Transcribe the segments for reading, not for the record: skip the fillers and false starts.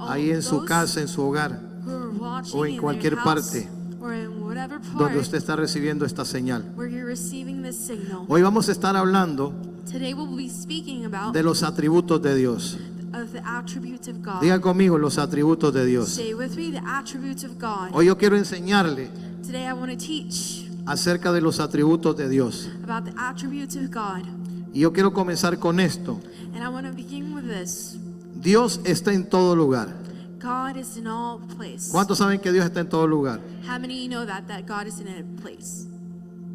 ahí en su casa, en su hogar o en cualquier parte donde usted está recibiendo esta señal. Hoy vamos a estar hablando de los atributos de Dios. Diga conmigo los atributos de Dios. Hoy yo quiero enseñarle acerca de los atributos de Dios. Y yo quiero comenzar con esto. Dios está en todo lugar. ¿Cuántos saben que Dios está en todo lugar?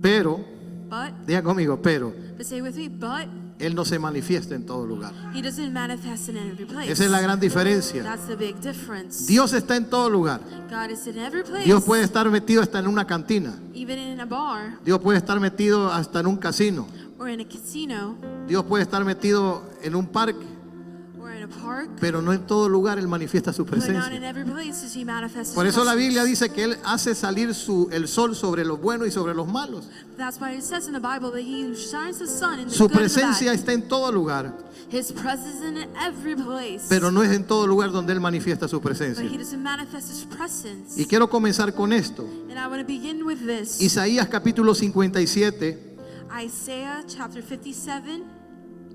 Pero, diga conmigo, pero Él no se manifiesta en todo lugar. Esa es la gran diferencia. Dios está en todo lugar. Dios puede estar metido hasta en una cantina. Dios puede estar metido hasta en un casino. Dios puede estar metido en un parque. Pero no en todo lugar Él manifiesta su presencia. Por eso la Biblia dice que Él hace salir el sol sobre los buenos y sobre los malos. Su presencia está en todo lugar. Pero no es en todo lugar donde Él manifiesta su presencia. Y quiero comenzar con esto. Isaías capítulo 57.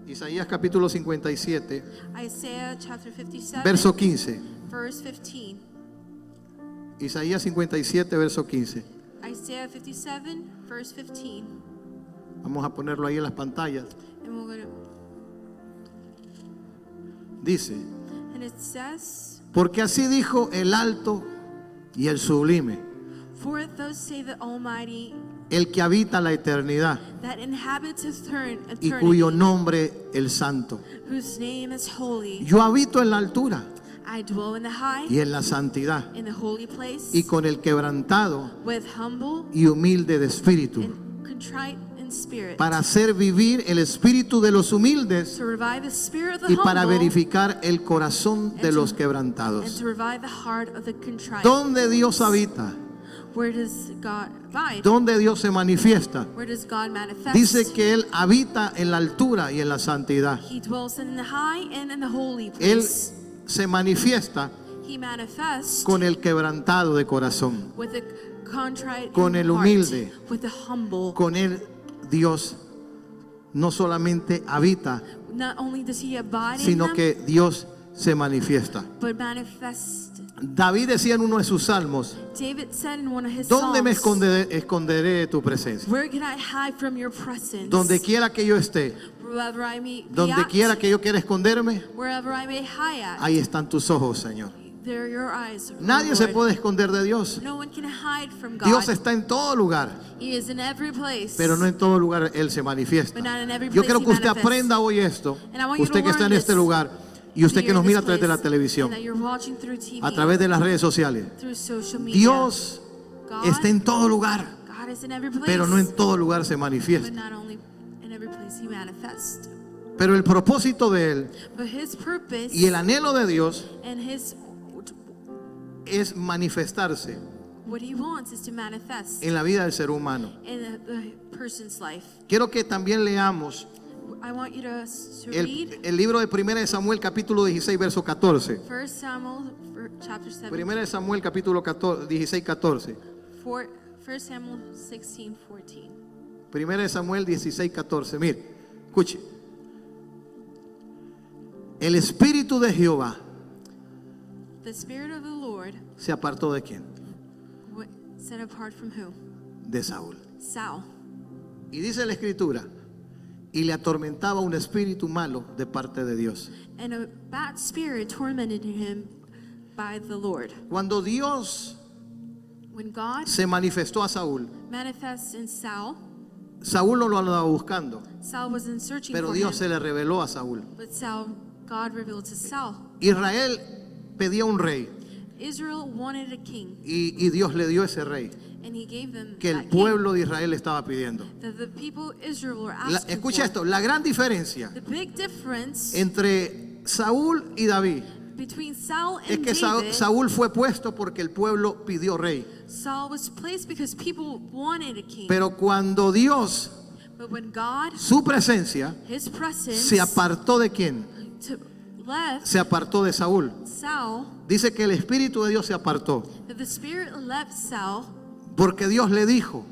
Isaías capítulo 57, verso 15. Isaías 57, verso 15. Vamos a ponerlo ahí en las pantallas. Dice: porque así dijo el alto y el sublime, el que habita la eternidad y cuyo nombre el santo. Yo habito en la altura y en la santidad y con el quebrantado y humilde de espíritu, para hacer vivir el espíritu de los humildes y para verificar el corazón de los quebrantados. ¿Dónde Dios habita? ¿Dónde Dios se manifiesta? Dice que Él habita en la altura y en la santidad. Él se manifiesta con el quebrantado de corazón, con el humilde. Con Él Dios no solamente habita, sino que Dios se manifiesta. David decía en uno de sus salmos: ¿dónde me esconderé de tu presencia? Donde quiera que yo esté, donde quiera que yo quiera esconderme, ahí están tus ojos, Señor. Nadie se puede esconder de Dios. Dios está en todo lugar, pero no en todo lugar Él se manifiesta. Yo quiero que usted aprenda hoy esto, usted que está en este lugar y usted que nos mira a través de la televisión, a través de las redes sociales. Dios está en todo lugar, pero no en todo lugar se manifiesta. Pero el propósito de Él y el anhelo de Dios es manifestarse en la vida del ser humano. Quiero que también leamos el libro de 1 de Samuel capítulo 16 verso 14. 1 de Samuel capítulo 16 14. 1 de Samuel 16 14. Mire, escuche. El espíritu de Jehová se apartó ¿de quién? De Saúl. Y dice la escritura: y le atormentaba un espíritu malo de parte de Dios. Cuando Dios se manifestó a Saúl, Saúl no lo andaba buscando, pero Dios se le reveló a Saúl. Israel pedía un rey, y Dios le dio ese rey que el pueblo de Israel estaba pidiendo. Escucha esto: la gran diferencia entre Saúl y David es que Saúl fue puesto porque el pueblo pidió rey. Pero cuando Dios, su presencia, se apartó ¿de quién? se apartó de Saúl. Dice que el Espíritu de Dios se apartó. Porque Dios le dijo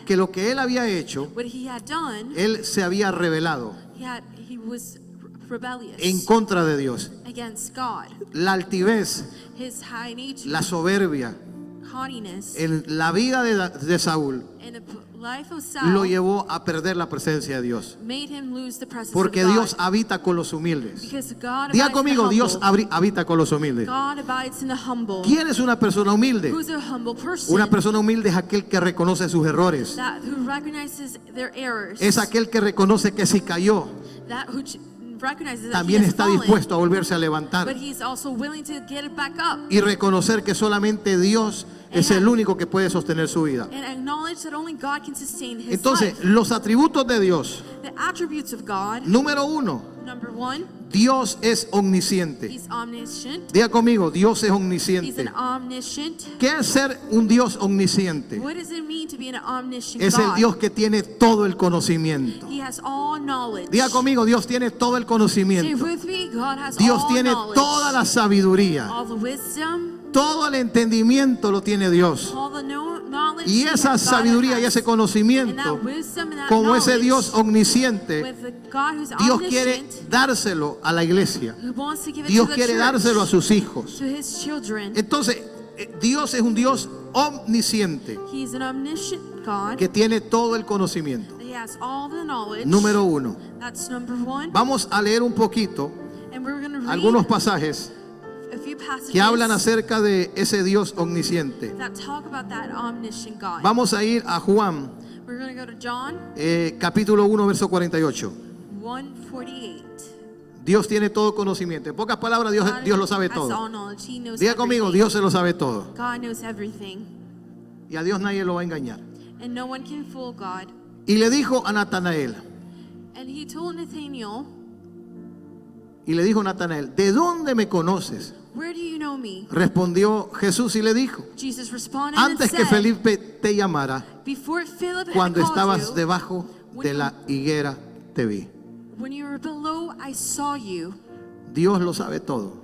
que lo que él había hecho, él se había rebelado en contra de Dios. La altivez, la soberbia en la vida de Saúl lo llevó a perder la presencia de Dios. Porque Dios habita con los humildes. Diga conmigo, Dios habita con los humildes. ¿Quién es una persona humilde? Una persona humilde es aquel que reconoce sus errores. Es aquel que reconoce que si cayó, también está dispuesto a volverse a levantar y reconocer que solamente Dios es el único que puede sostener su vida. Entonces, los atributos de Dios. Número 1, Dios es omnisciente. Diga conmigo, Dios es omnisciente. ¿Qué es ser un Dios omnisciente? Es el Dios que tiene todo el conocimiento. Diga conmigo, Dios tiene todo el conocimiento. Dios tiene toda la sabiduría. Todo el entendimiento lo tiene Dios. Y esa sabiduría y ese conocimiento, como ese Dios omnisciente, Dios quiere dárselo a la iglesia. Dios quiere dárselo a sus hijos. Entonces, Dios es un Dios omnisciente que tiene todo el conocimiento. Número 1. Vamos a leer un poquito algunos pasajes que hablan acerca de ese Dios omnisciente. Vamos a ir a Juan, capítulo 1, verso 48. Dios tiene todo conocimiento. En pocas palabras, Dios lo sabe todo. Diga conmigo, Dios se lo sabe todo. Y a Dios nadie lo va a engañar. Y le dijo a Natanael. Y le dijo Natanael, ¿de dónde me conoces? Respondió Jesús y le dijo, antes que Felipe te llamara, cuando estabas debajo de la higuera te vi. Dios lo sabe todo.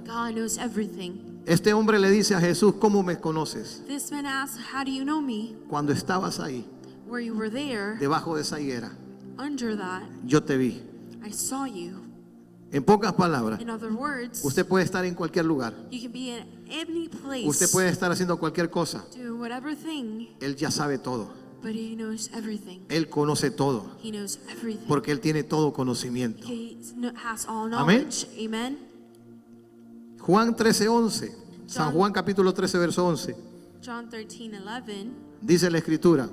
Este hombre le dice a Jesús, ¿cómo me conoces? Cuando estabas ahí, debajo de esa higuera, yo te vi. En pocas palabras, usted puede estar en cualquier lugar. Usted puede estar haciendo cualquier cosa. Él ya sabe todo. Él conoce todo. Porque Él tiene todo conocimiento. Amén. Juan 13:11. San Juan capítulo 13, verso 11. Dice la Escritura.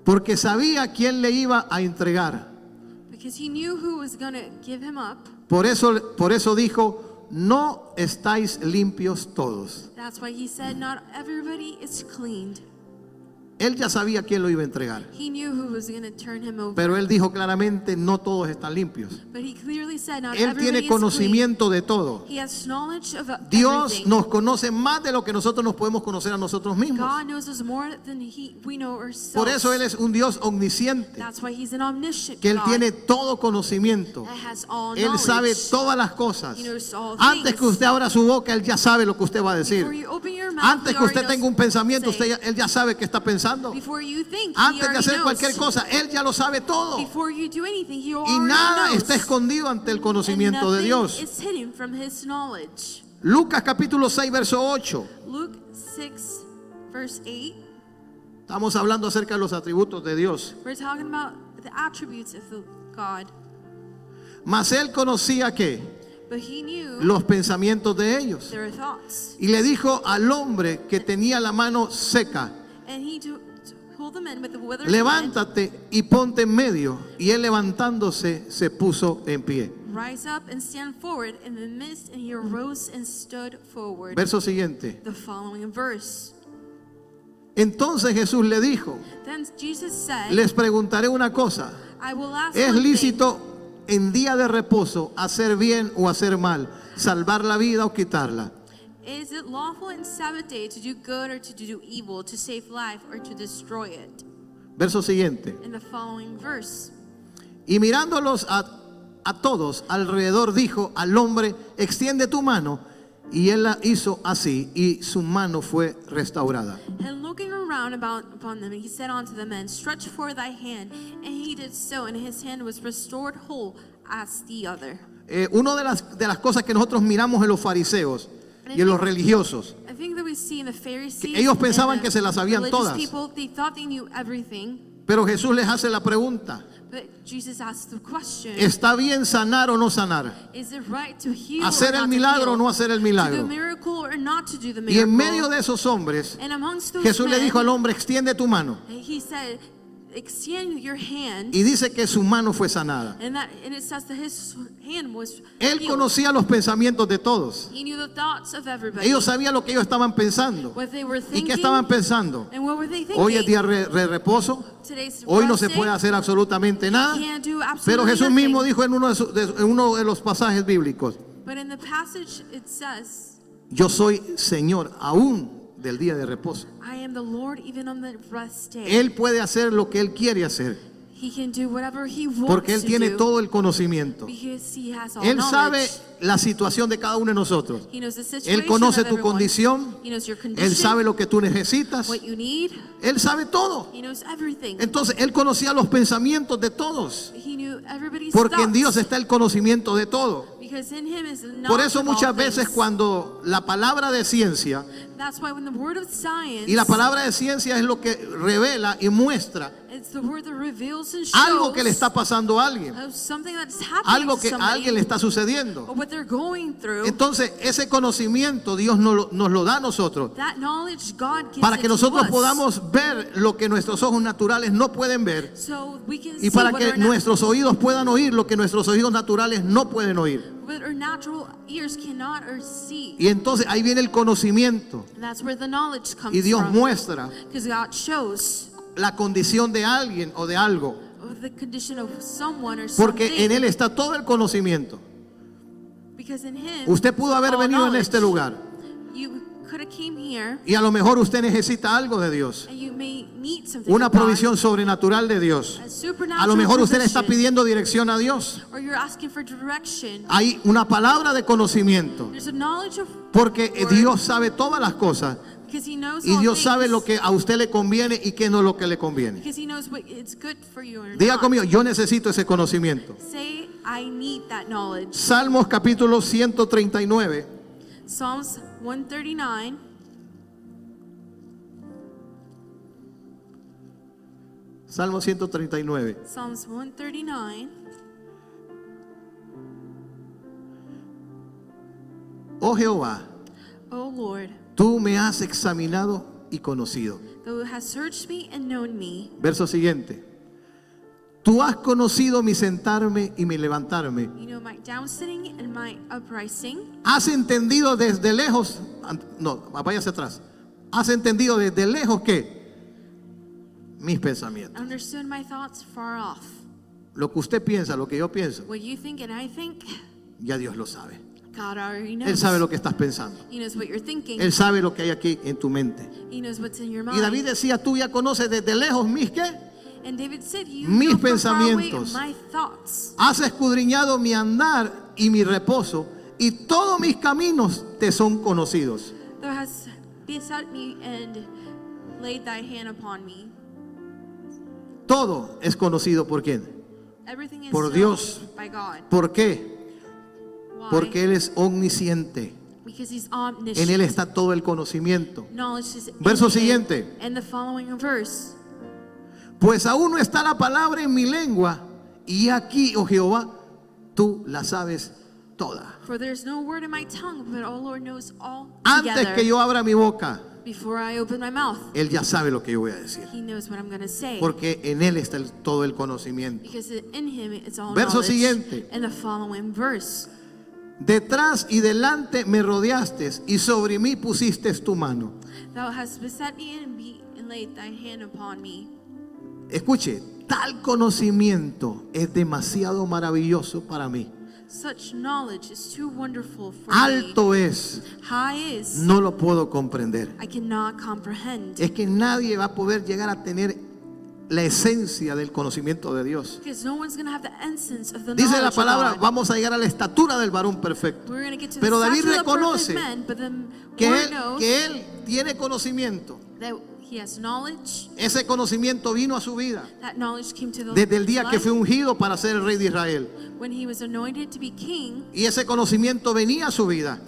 Porque sabía quién le iba a entregar. Por eso dijo, no estáis limpios todos. Él ya sabía quién lo iba a entregar. Pero él dijo claramente, no todos están limpios. Él tiene conocimiento de todo. Dios nos conoce más de lo que nosotros nos podemos conocer a nosotros mismos. Por eso Él es un Dios omnisciente, que Él tiene todo conocimiento. Él sabe todas las cosas. Antes que usted abra su boca, Él ya sabe lo que usted va a decir. Antes que usted tenga un pensamiento, Él ya sabe qué está pensando. Antes de hacer cualquier cosa, Él ya lo sabe todo. Y nada está escondido ante el conocimiento de Dios. Lucas capítulo 6, verso 8. Estamos hablando acerca de los atributos de Dios. Mas Él conocía que los pensamientos de ellos. Y le dijo al hombre que tenía la mano seca, levántate y ponte en medio. Y él levantándose se puso en pie. Verso siguiente. Entonces Jesús le dijo, les preguntaré una cosa. ¿Es lícito en día de reposo hacer bien o hacer mal, salvar la vida o quitarla? Is it lawful in Sabbath day to do good or to do evil, to save life or to destroy it? Verso siguiente. In the following verse. Y mirándolos a todos alrededor, dijo al hombre: extiende tu mano. Y él la hizo así, y su mano fue restaurada. And looking around upon them, he said unto the man, stretch forth thy hand. And he did so, and his hand was restored whole as the other. Una de las cosas que nosotros miramos en los fariseos y en los religiosos, que ellos pensaban que se las sabían todas. Pero Jesús les hace la pregunta: ¿está bien sanar o no sanar? ¿Hacer el milagro o no hacer el milagro? Y en medio de esos hombres, Jesús le dijo al hombre: extiende tu mano. Extend your hand, y dice que su mano fue sanada. And it says that his hand was Él conocía los pensamientos de todos. He knew the thoughts of everybody. Ellos sabían lo que ellos estaban pensando. What they were thinking, ¿Y qué estaban pensando? And what were they thinking? Hoy es día de reposo. Hoy no se puede hacer absolutamente nada. Pero Jesús mismo dijo en uno de los pasajes bíblicos: But in the passage it says, yo soy Señor aún del día de reposo. I am the Lord even on the rest day. Él puede hacer lo que Él quiere hacer. He can do whatever he wants Porque Él tiene to do, todo el conocimiento. because he has all Él sabe knowledge. la situación de cada uno de nosotros. He knows the situation Él conoce of tu everyone. condición. He knows your condition, Él sabe lo que tú necesitas. what you need. Él sabe todo. He knows everything. Entonces Él conocía los pensamientos de todos. He knew everybody's Porque en thoughts, Dios está el conocimiento de todo. because in him is the Por knowledge eso of all muchas veces things. cuando la palabra de ciencia, That's why when the word of science, y la palabra de ciencia es lo que revela y muestra it's the word that reveals and shows algo que le está pasando a alguien, of something that's happening algo to que a somebody, alguien le está sucediendo. or what they're going through. Entonces ese conocimiento Dios nos lo da a nosotros That knowledge God gives para it que to nosotros us, podamos ver lo que nuestros ojos naturales no pueden ver, so we can y see para what que our nuestros oídos puedan oír lo que nuestros oídos naturales no pueden oír. what our natural ears cannot or see. Y entonces ahí viene el conocimiento, That's where the knowledge comes y Dios from. muestra Because God shows la condición de alguien o de algo, the condition of someone or porque something. en Él está todo el conocimiento. Because in him, Usted pudo haber all venido en knowledge. este lugar You could have came here, y a lo mejor usted necesita algo de Dios, and you may need something una of God, provisión sobrenatural de Dios. a supernatural A lo mejor usted le está provision, pidiendo dirección a Dios. or you're asking for direction. Hay una palabra de conocimiento, There's a knowledge of porque word, Dios sabe todas las cosas, because he knows y all Dios things, sabe lo que a usted le conviene y qué no es lo que le conviene. because he knows what it's good for you or Diga not. conmigo: yo necesito ese conocimiento. Say, I need that knowledge. Salmos capítulo 139. Psalms 139. Salmo 139. Psalms 139. Oh Jehová, O Lord, tú me has examinado y conocido. thou hast searched me and known me. Verso siguiente. Tú has conocido mi sentarme y mi levantarme. You know my downsitting and my uprising. Has entendido desde lejos. No, vaya hacia atrás. Has entendido desde lejos que mis pensamientos. Understood my thoughts far off. Lo que usted piensa, lo que yo pienso, What you think and I think, ya Dios lo sabe. God already knows. Él sabe lo que estás pensando. He knows what you're thinking. Él sabe lo que hay aquí en tu mente. He knows what's in your Y David mind. decía: tú ya conoces desde lejos mis ¿qué? And David said, you Mis know from far away pensamientos. my thoughts. Has escudriñado mi andar y mi reposo, y todos mis caminos te son conocidos. Thou hast besought me and laid thy hand upon me. Todo es conocido por quién. Everything is Por known Dios. by God. ¿Por qué? Why? Porque Él es omnisciente. Because he's En omniscient. Él está todo el conocimiento. Knowledge is in Verso him. siguiente. And the following verse. Pues aún no está la palabra en mi lengua, y aquí, oh Jehová, tú la sabes toda. For there's no word in my tongue, but oh Lord knows all Antes together. que yo abra mi boca, Before I open my mouth, Él ya sabe lo que yo voy a decir. he knows what I'm going to say. Porque en Él está todo el conocimiento. Because in him it's all Verso knowledge. siguiente. And the following verse. Detrás y delante me rodeaste, y sobre mí pusiste tu mano. Thou hast beset me and laid thy hand upon me. Escuche, tal conocimiento es demasiado maravilloso para mí. Such knowledge is too wonderful for Alto me. es, High is, no lo puedo comprender. I cannot comprehend. Es que nadie va a poder llegar a tener la esencia del conocimiento de Dios. No Dice la palabra, vamos a llegar a la estatura del varón perfecto. Pero David reconoce que él tiene conocimiento. Ese conocimiento vino a su vida desde el día que fue ungido para ser el rey de Israel. Y ese conocimiento venía a su vida.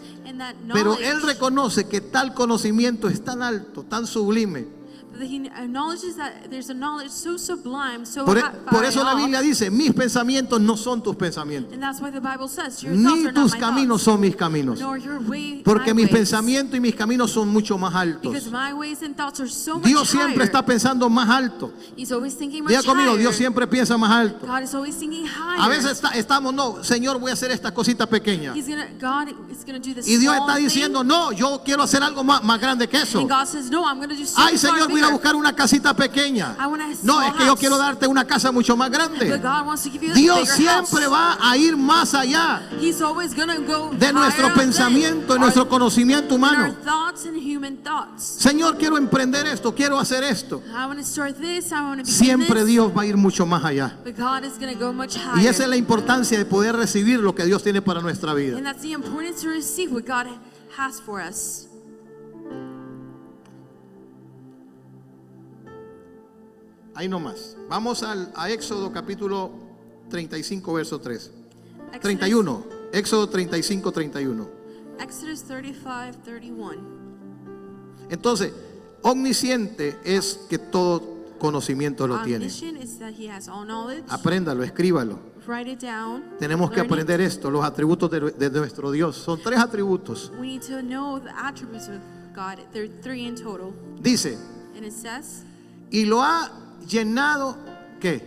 Pero él reconoce que tal conocimiento es tan alto, tan sublime. Por eso la Biblia dice, mis pensamientos no son tus pensamientos, ni tus caminos son mis caminos, porque mis pensamientos y mis caminos son mucho más altos. Dios siempre está pensando más alto. Diga conmigo, Dios siempre piensa más alto. A veces estamos, no, Señor, voy a hacer esta cosita pequeña, y Dios está diciendo, no, yo quiero hacer algo más grande que eso. Ay, Señor, voy a buscar una casita pequeña. No, es que yo quiero darte una casa mucho más grande. Dios siempre va a ir más allá de nuestro pensamiento y nuestro conocimiento humano. Señor, quiero emprender esto, quiero hacer esto. Siempre Dios va a ir mucho más allá. Y esa es la importancia de poder recibir lo que Dios tiene para nuestra vida. Ahí nomás. Vamos a Éxodo capítulo 35, verso 3. 31. Éxodo 35, 31. Exodus 35, 31. Entonces, omnisciente es que todo conocimiento lo tiene. Apréndalo, escríbalo. Write it down. Tenemos que aprender esto, los atributos de nuestro Dios. Son 3 atributos. We need to know the attributes of God. There are 3 in total. Dice, and it says, y lo ha llenado, ¿qué?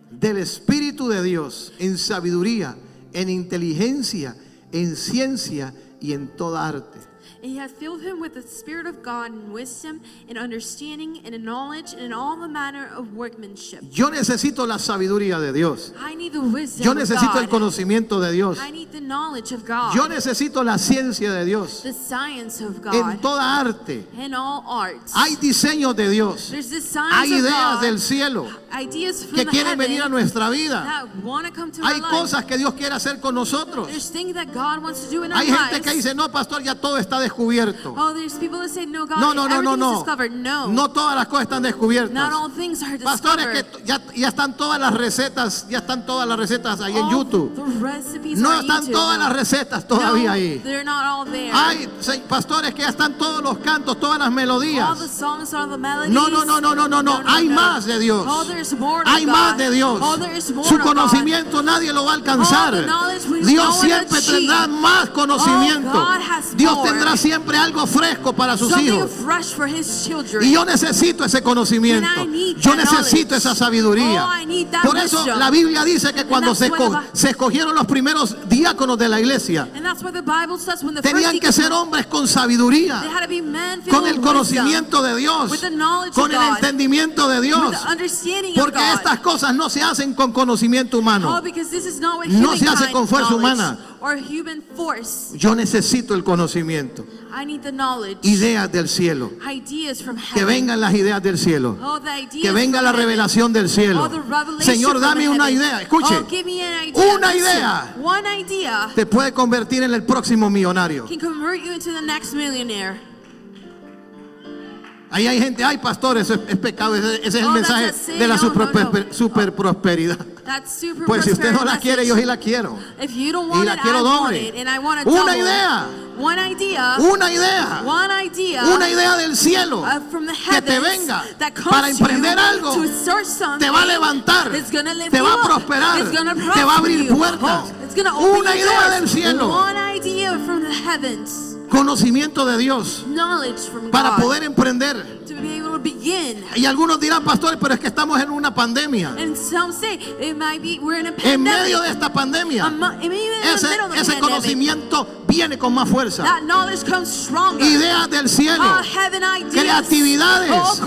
Del Espíritu de Dios, en sabiduría, en inteligencia, en ciencia y en toda arte. And he has filled him with the Spirit of God in wisdom, in understanding, and in knowledge, and in all the manner of workmanship. Yo necesito la sabiduría de Dios. I need the wisdom Yo necesito of God. el conocimiento de Dios. I need the knowledge of God. Yo necesito la ciencia de Dios. The science of God. En toda arte. In all arts. Hay diseños de Dios. There's the science Hay of ideas God. del cielo Ideas from que the quieren heaven venir a nuestra vida. that want to come to Hay our cosas life. que Dios quiere hacer con nosotros. There's things that God wants to do in our Hay gente lives. que dice, no, pastor, ya todo está descubierto. Oh, there's people that say, no, God, No, everything's discovered. No. No todas las cosas están descubiertas. Not all things are Pastores, discovered. que ya están todas las recetas, ahí en All YouTube. the recipes No are on están YouTube. todas las recetas todavía No, ahí. they're not all there. Hay pastores que ya están todos los cantos, todas las All the melodías. songs, all the melodies. No. Hay más de Dios. Oh, there's more to Hay God. más de Dios. Oh, there's more Su to conocimiento nadie lo va a alcanzar. All the knowledge we Dios no one siempre achieve. tendrá más conocimiento. Oh, God has Dios more. tendrá siempre algo fresco para sus Something hijos. fresh for his children. Y yo necesito ese conocimiento. And I need Yo that necesito knowledge. esa sabiduría. Oh, I need that Por eso wisdom. la Biblia dice que cuando And that's why se escogieron los primeros diáconos de la iglesia, And that's what the Bible says when the tenían que first ser hombres con sabiduría, they had to be men filled con el with conocimiento wisdom, de Dios, with the knowledge con of el God, entendimiento de with Dios. the understanding Porque of God. estas cosas no se hacen con conocimiento humano. Oh, because this is not what No se hace humankind con fuerza knowledge humana. or human force. Yo necesito el conocimiento. I need the knowledge. Ideas del cielo. Ideas from heaven. Que vengan las ideas del cielo. Oh, the ideas Que venga from la heaven. revelación del cielo. Oh, the revelation Señor, from dame una heaven. idea. Escuche. Oh, give me an idea. Una Listen. idea. One idea Te puede convertir en el próximo millonario. can convert you into the next millionaire. Ahí hay gente, ay pastor, eso es pecado, ese es el Oh, mensaje that's a sin. de la No, super prosperidad. That's super Pues si usted no la prosperity quiere, yo message. sí la quiero. If you don't Y want la it, quiero I want doble. it, and I want it Una double. idea. One idea. Una idea. One idea. Una idea del cielo From the que te heavens venga that comes para to emprender you algo. to start something. Te va a levantar, It's gonna lift te you va a up. prosperar, It's gonna te va a abrir prosper you. puertas. Oh, it's gonna open Una your idea doors. del cielo. One idea from the heavens. Conocimiento de Dios Knowledge from para God. poder emprender. To be able to begin. Y algunos dirán, pastor, pero es que estamos en una pandemia. And some say it might be we're in a En pandemic. medio de esta pandemia, In the middle of the ese pandemic. conocimiento viene con más fuerza. That knowledge comes stronger. Ideas del cielo, Heaven ideas. creatividades. Oh,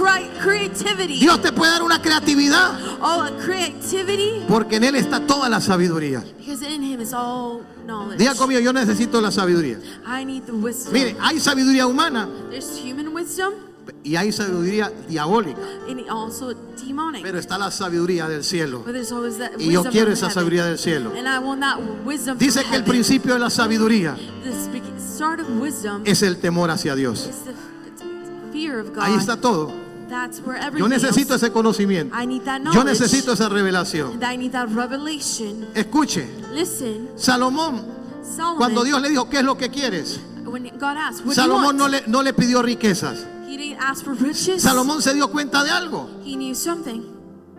creativity. Dios te puede dar una creatividad Oh, creativity. porque en Él está toda la sabiduría. Because in Him is all knowledge. Diga conmigo, yo necesito la sabiduría. I need the wisdom. Mire, hay sabiduría humana There's human wisdom. Y hay sabiduría diabólica. And also demonic. Pero está la sabiduría del cielo. But there's always that Y yo wisdom quiero from esa heaven. sabiduría del cielo. And I want that wisdom Dice from que el heaven. principio de la sabiduría The start of wisdom es el temor hacia Dios. is the fear of God. Ahí está todo. That's where Yo everything necesito else. ese conocimiento. I need that Yo knowledge. necesito esa revelación. And I need that revelation. Escuche, Listen, Salomón, Solomon, cuando Dios le dijo, ¿qué es lo que quieres? when God asked, what Salomón do you want? no le pidió riquezas. He didn't ask for riches. Salomón se dio cuenta de algo, He knew something,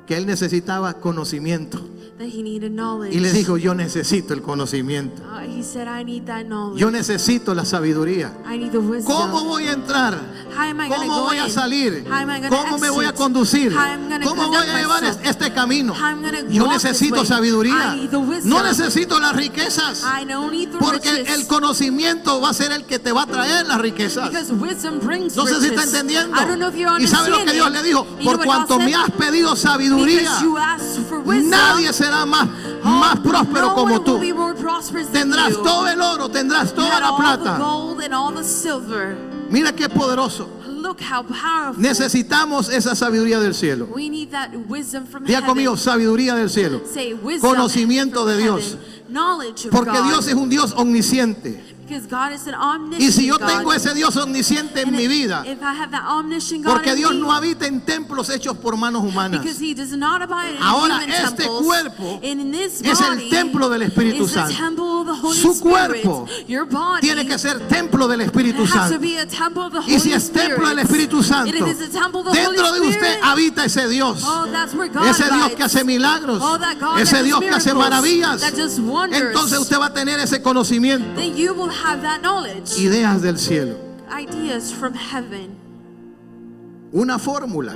que él necesitaba conocimiento. that he needed knowledge. Y le dijo, yo necesito el conocimiento. He said, I need that knowledge. Yo necesito la sabiduría. I need the wisdom. ¿Cómo voy a entrar? How am I gonna ¿Cómo go voy a in? salir? How am I gonna ¿Cómo me voy a exit? conducir? How am I gonna ¿Cómo voy conduct a llevar myself? este camino? How am I gonna Yo walk this necesito way? sabiduría. I need the wisdom. No necesito las riquezas. I don't need the Porque riches. el conocimiento va a ser el que te va a traer las riquezas. Because wisdom brings No sé si riches. está entendiendo. I don't know if you're ¿Y sabe lo que Dios le dijo? You know Por what cuanto God me said? has pedido sabiduría, Because you asked for wisdom, nadie será más próspero no como one tú. will be more prosperous than Tendrás you. todo el oro, tendrás You toda had la all the plata. gold and all the silver. Mira qué poderoso. Look how powerful. Necesitamos esa sabiduría del cielo. We need that wisdom from Diga heaven. conmigo, sabiduría del cielo. Say wisdom Conocimiento from de Dios. heaven. Knowledge of Porque God. Dios es un Dios omnisciente. Because God is an omniscient Y si yo God. tengo ese Dios omnisciente en And mi vida, if I have that omniscient God porque in Dios me, no habita en templos hechos por manos humanas. because He does not abide in Ahora human este temples, cuerpo and in this es el body templo del Espíritu is the Santo. temple of the Holy Su Spirit. cuerpo Your body Tiene que ser templo del Espíritu has to Santo. be a temple of the Holy Y si es templo del Espíritu Santo, Spirit. It is a temple of the dentro de Holy usted Spirit. habita ese Dios. Oh, that's where God Ese Dios abides. que hace milagros. Oh, that God Ese that Dios does que hace miracles, maravillas. that does wonders. Entonces usted va a tener ese conocimiento. Then you will have that knowledge. Ideas del cielo. Ideas from heaven. Una fórmula.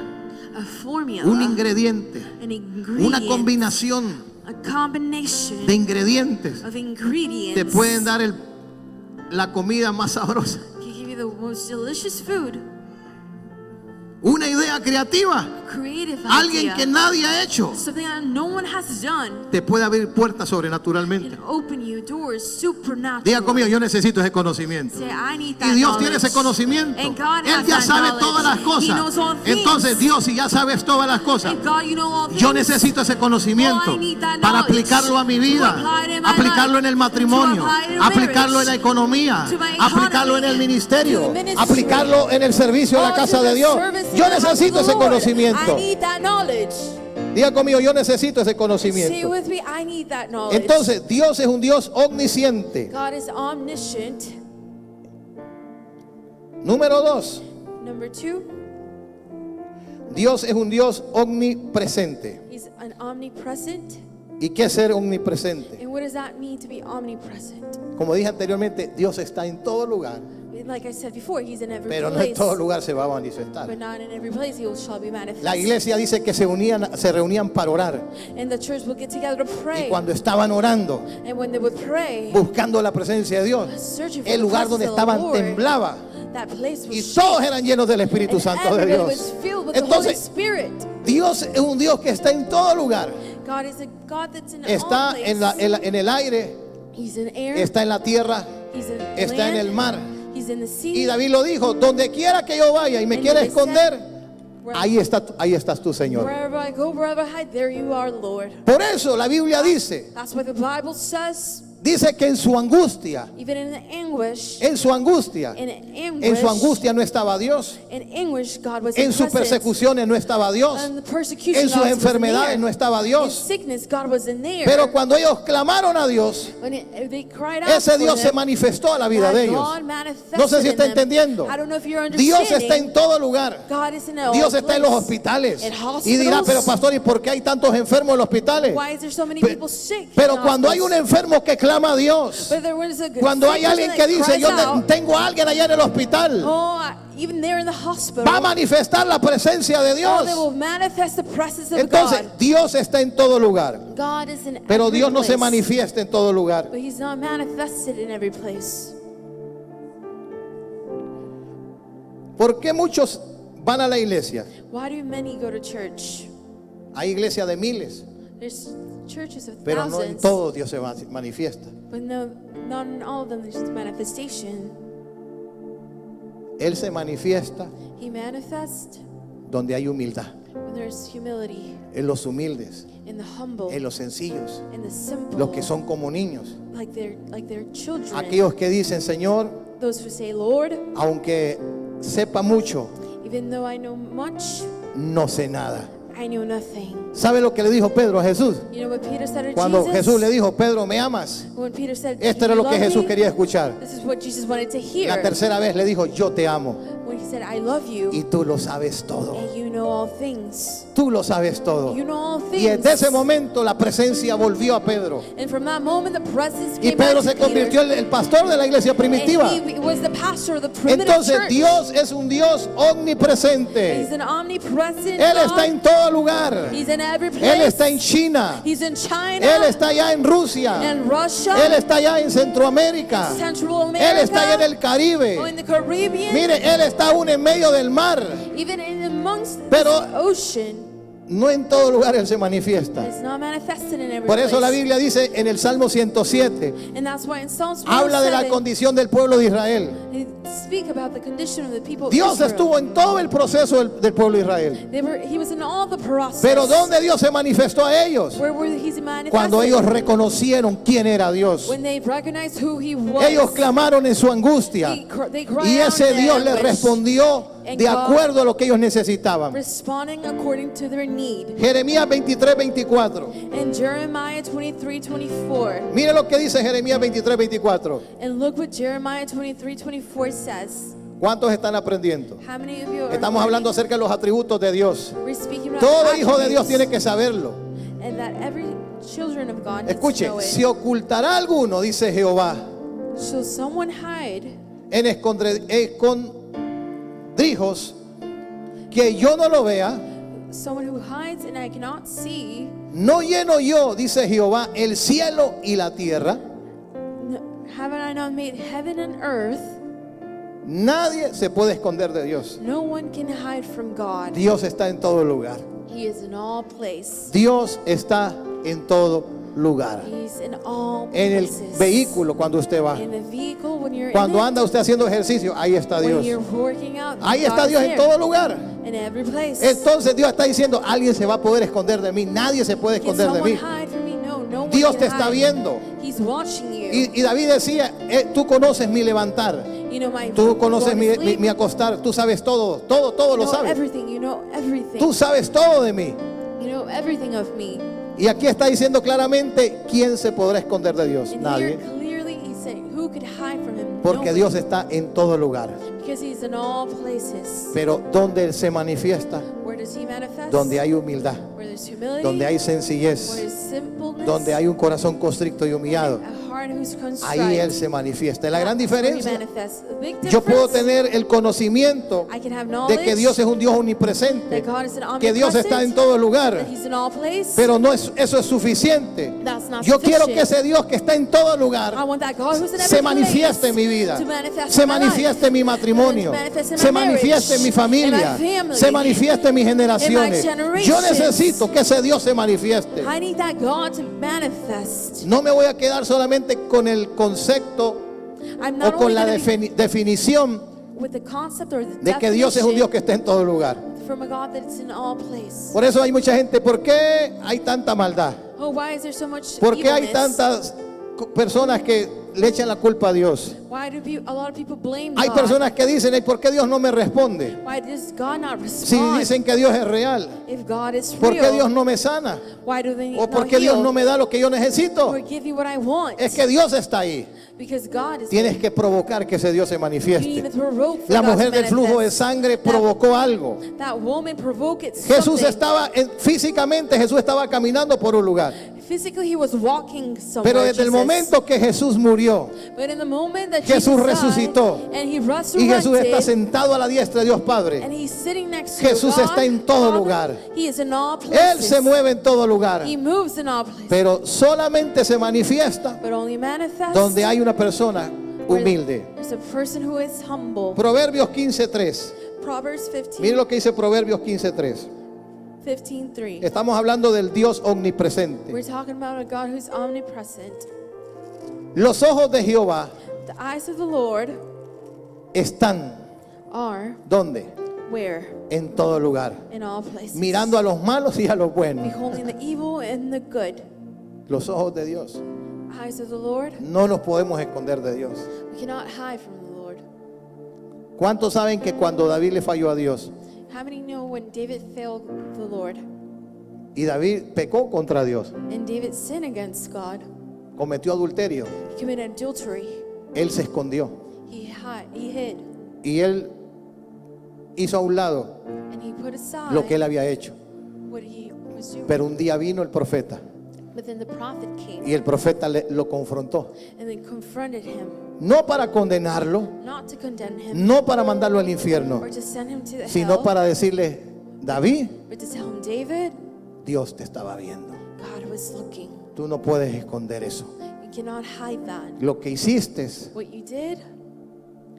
A formula. Un ingrediente. An ingredient. Una combinación A combination de ingredientes of ingredients. te pueden dar la comida más sabrosa. Can give you the most delicious food. Una idea creativa. Creative Alguien idea. que nadie ha hecho. Something that no one has done. Te puede abrir puertas sobrenaturalmente. And open you doors supernaturally. Diga conmigo, yo necesito ese conocimiento. Say, I need Y that Dios knowledge. tiene ese conocimiento. And God Él has ya that sabe knowledge. todas las He cosas. knows all things. Entonces Dios, si ya sabes todas las cosas, And God, you know all yo things. necesito ese conocimiento Oh, I need that para knowledge aplicarlo a mi to vida, apply it in my aplicarlo en life, el matrimonio, to apply it in aplicarlo en la marriage, economía, to my aplicarlo en economy, el ministerio, to the ministry, aplicarlo en el servicio de la Oh, casa to de the Dios. service in Yo the house of necesito the ese Lord. conocimiento. I need that knowledge. Diga conmigo, yo necesito ese Say conocimiento. with me, I need that knowledge. Entonces, Dios es un Dios omnisciente. God is omniscient. Número 2, Number 2, Dios es un Dios omnipresente. He's an omnipresent. ¿Y qué es ser omnipresente? And what does that mean to be omnipresent? Como dije anteriormente, Dios está en todo lugar, Like I said before, He's in every pero no place. en todo lugar se va a manifestar. But not in every place He shall be manifest. La iglesia dice que se reunían para orar. And the church will get together to Y pray. cuando estaban orando, And when they would pray, buscando la presencia de Dios, searching for el the lugar presence donde of the estaban Lord, temblaba. that place was Y todos eran llenos del Espíritu and Santo de everybody Dios. was filled with the Holy Entonces, Spirit. Dios es un Dios que está en todo lugar. God is a God that's in all Está places. en el aire, He's in air. está en la tierra, He's in está en land, el mar. He's in the sea. Y David lo dijo, donde quiera que yo vaya y me And quiera David esconder, Where- ahí estás tú, Señor. Wherever I go, wherever I hide, there you are, Lord. Por eso la Biblia dice That's what the Bible says. Dice que en su angustia, Even in the anguish, en su angustia no estaba Dios. in anguish, God was En sus present. persecuciones no estaba Dios. In the persecution, En sus God wasn't enfermedades there. no estaba In Dios. sickness, God wasn't there. Pero cuando ellos clamaron a Dios, When they cried out ese for Dios him, se manifestó a la vida that de ellos. God manifested No sé si in está them. entendiendo. I don't know if you're Dios está understanding. en todo lugar. God is in all Dios está en los place. hospitales. In Y dirá, hospitals. pero pastor, ¿y por qué hay tantos enfermos en los hospitales? Why is there so many Pe- people sick? Pero in cuando hay un hospitals? enfermo que clama a Dios, But there was a good cuando hay sick person alguien that que dice, cries yo out, tengo a alguien allá en el hospital, even there in the hospital, va a manifestar la presencia de Dios. they will manifest the presence of Entonces, God. Dios está en todo lugar. God is in Pero every Dios no se place, manifiesta en todo lugar. but He's not manifested in every place. ¿Por qué muchos van a la iglesia? Why do many go to church? Hay iglesias de miles, There's churches of pero no en thousands, todos Dios se manifiesta. but no, not in all of them there's manifestation. Él se manifiesta He manifests donde hay humildad. when there's humility, En los humildes, in the humble, en los sencillos, in the simple, los que son como niños. like they're children. Aquellos que dicen, Señor, Those who say, Lord, aunque sepa mucho, even though I know much, no sé nada. I know nothing. ¿Sabe lo que le dijo Pedro a Jesús? You know what Peter said to Cuando Jesus? Jesús le dijo, Pedro, ¿me amas? When Peter said, Esto era "Do you lo que love Jesús me?" quería escuchar. This is what Jesus wanted to hear. La tercera vez le dijo, yo te amo. When he said, I love you, Y tú lo sabes todo. and you know all things. Tú lo sabes todo. You know all things. Y desde ese momento la presencia volvió a Pedro. And from that moment, the presence Y came Pedro back se to Peter. convirtió en el pastor de la iglesia primitiva. And he was the pastor of the primitive Entonces church. Dios es un Dios omnipresente. He's an omnipresent Él God. está en todo lugar. He's in every place. Él está en China. He's in China. Él está allá en Rusia. and Russia. Él está allá en Centroamérica. Central America. Él está allá en el or Caribe. in the Caribbean. Mire, Él está aún en medio del mar. Even in amongst Pero- the ocean. No en todo lugar Él se manifiesta. It's not manifested in every Por eso la place. Biblia dice en el Salmo 107, And that's why in Psalms habla de la 107, condición del pueblo de Israel. they speak about the condition of the people of Dios Israel. estuvo en todo el proceso del pueblo de Israel. He was in all the process. Pero ¿dónde Dios se manifestó a ellos? Where he manifested? Cuando ellos reconocieron quién era Dios. When they recognized who he was. Ellos clamaron en su angustia. They cried Y out ese in their Dios les anguish, respondió de acuerdo a lo que ellos necesitaban. responding according to their need. Jeremías 23:24. And Jeremiah 23:24. Mire lo que dice Jeremías 23:24. And look what Jeremiah 23:24 says. ¿Cuántos están aprendiendo? How many of you are Estamos hablando learning? acerca de los atributos de Dios. We're speaking about Todo hijo de Dios attributes, tiene que saberlo. and that every children of God needs to Escuche, know it. si ocultará alguno, dice Jehová, Shall someone hide en escondrijos que yo no lo vea, someone who hides and I cannot see? no lleno yo, dice Jehová, el cielo y la tierra. Haven't I not made heaven and earth? Nadie se puede esconder de Dios. No one can hide from God. Dios está en todo lugar. He is in all places. Dios está en todo lugar. He's in all En el places. vehículo cuando usted va. In the vehicle when you're Cuando in it, anda usted haciendo ejercicio, ahí está when Dios. you're working out, Ahí God está is Dios en there. todo lugar. In every place. Entonces Dios está diciendo, alguien se va a poder esconder de mí. Nadie se puede Can esconder de someone mí. hide from me? No, no one Dios can te está hide. viendo. He's watching you. Y David decía, tú conoces mi levantar. You know my Tú conoces going to sleep. mi acostar. Tú sabes todo. Todo You lo know sabes. everything. You know everything. Tú sabes todo de mí. You know everything of me. Y aquí está diciendo claramente, ¿quién se podrá esconder de Dios? And Nadie. here clearly he's saying, who could hide from him? Porque No Dios one. está en todo lugar. Because he's in all places. Pero donde Él se manifiesta, Where does he manifest? donde hay humildad, Where there's humility. donde hay Where sencillez, there's simpleness. donde hay un corazón constricto y humillado, A heart who's contrite. ahí Él se manifiesta. La gran That's where he diferencia, manifests. The big yo puedo difference, tener el conocimiento I can have de knowledge que Dios es un Dios omnipresente, that God is an que Dios está en todo lugar, that he's in all places. pero no es, eso es suficiente. That's not Yo quiero sufficient. que ese Dios que está en todo lugar I want that God who's in every se manifieste en place mi vida, to manifest se in my life. manifieste en mi matrimonio, To manifest in se my manifieste en mi marriage, familia, in my family, se manifieste en mis generaciones. generations. Yo necesito que ese Dios se manifieste. I need that God to manifest. No me voy a quedar solamente con el concepto I'm o not con only la gonna be definición with the concept or the de que Dios es un Dios que está en todo lugar. from a God that's in all places. Por eso hay mucha gente, ¿por qué hay tanta maldad? Oh, why is there so much ¿Por qué hay evilness? tantas personas que le echan la culpa a Dios? Why do a lot of people blame Hay God? personas que dicen, ¿y por qué Dios no me responde? Why does God not Si respond? dicen que Dios es real, If God is ¿por qué real, Dios no me sana? why do they ¿O not por qué Dios heal no me da lo que yo necesito? or give you what I want? Es que Dios está ahí. Because God is Tienes que provocar que ese Dios se You need manifieste. to provoke for La God to mujer del flujo de manifest. sangre provocó algo. That woman provoked it Jesús something. estaba, físicamente Jesús estaba caminando por un lugar. Physically he was walking somewhere. Pero desde el Jesus. momento que Jesús murió But in the moment that Jesús Jesus resucitó, died, and he y Jesús está resurrected, sentado a la diestra de Dios Padre, and he's sitting next to Jesús God, está en todo Father, lugar. He is in all Él places. se mueve en todo lugar. He moves in all places. Pero solamente se manifiesta But only manifests donde hay una persona where humilde. there's a person who is humble. Proverbios 15:3. Proverbs 15, Mire lo que dice Proverbios 15:3. 15:3. Estamos hablando del Dios omnipresente. We're talking about a God who's omnipresent. Los ojos de Jehová The eyes of the Lord están are ¿dónde? where? En todo lugar. In all places. Mirando a los malos y a los buenos. Beholding the evil and the good. Los ojos de Dios. Eyes of the Lord. No nos podemos esconder de Dios. We cannot hide from the Lord. ¿Cuántos saben que cuando David le falló a Dios? How many know when David failed the Lord? Y David pecó contra Dios. And David sinned against God. Cometió adulterio. He committed adultery. Él se escondió. He hid. Y él hizo a un lado And he put aside lo que él había hecho. what he was doing. Pero un día vino el profeta. But then the prophet came. Y el profeta lo confrontó. And then confronted him. No para condenarlo, Not to condemn him. no para mandarlo al infierno, Or to send him to the sino hell. para decirle, David, But to tell him, David, Dios te estaba viendo. God was looking. Tú no puedes esconder eso. You cannot hide that. Lo que hiciste, What you did,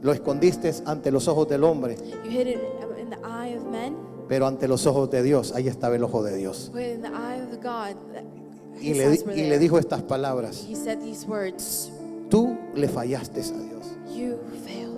lo escondiste ante los ojos del hombre, you hid it in the eye of men. pero ante los ojos de Dios, ahí estaba el ojo de Dios. But in the eye of the God, Y his eyes were le there. dijo estas palabras, He said these words, tú le fallaste a Dios you failed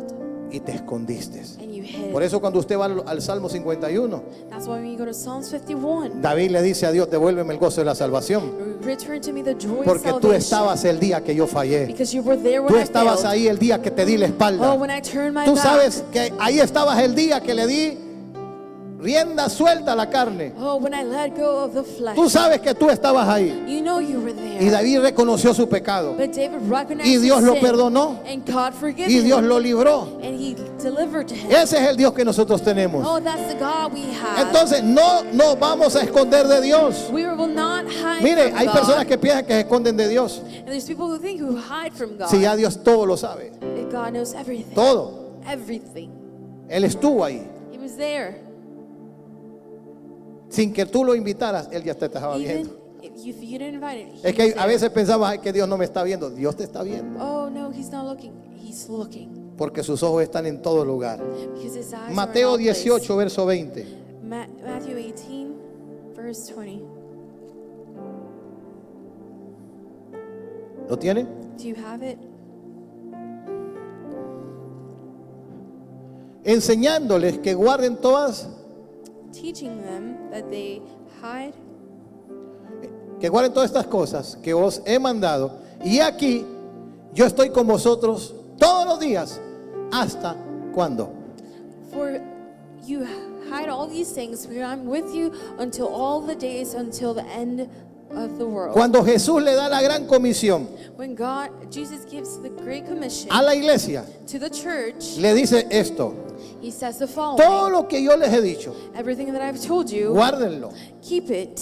y te escondiste. and you hid. Por eso cuando usted va al Salmo 51, That's why when you go to Psalms 51, David le dice a Dios, devuélveme el gozo de la salvación, return to me the joy of porque tú salvation. estabas el día que yo fallé. Because you were there when Tú I estabas failed. ahí el día que te di la Oh, espalda. when I turned my Tú back. sabes que ahí estabas el día que le di rienda suelta a la carne. Oh, when I let go of the flesh. Tú sabes que tú estabas ahí. You know you were there. Y David reconoció su pecado. But David recognized Y Dios his lo sin, perdonó. and God forgave Y him. Dios lo libró. And he delivered to him. Ese es el Dios que nosotros tenemos. Oh, that's the God we have. Entonces no nos vamos a esconder de Dios. We will not hide Mire, from hay God. personas que piensan que se esconden de Dios. And there's people who think who hide from God. Si ya Dios todo lo sabe. And God knows everything. Todo. Everything. Él estuvo ahí. He was there. Sin que tú lo invitaras, Él ya te estaba Even viendo. if you didn't invite him. Es que a veces pensamos "Ay, que Dios no me está viendo". Dios te está viendo. Oh, no, he's not looking. He's looking. Porque sus ojos están en todo lugar. Because his eyes are in Mateo all place. 18, verso 20. Matthew 18, verse 20. ¿Lo tiene? Do you have it? Enseñándoles que guarden todas, Teaching them that they hide, todas estas cosas que os he mandado. Y aquí yo estoy con vosotros todos los días. ¿Hasta cuándo? for you hide all these things, for I'm with you until all the days, until the end of the world. Cuando Jesús le da la gran comisión When Jesus gives the Great Commission a la iglesia, to the church, le dice esto: he says the following. todo lo que yo les he dicho, Everything that I've told you, guárdenlo, keep it.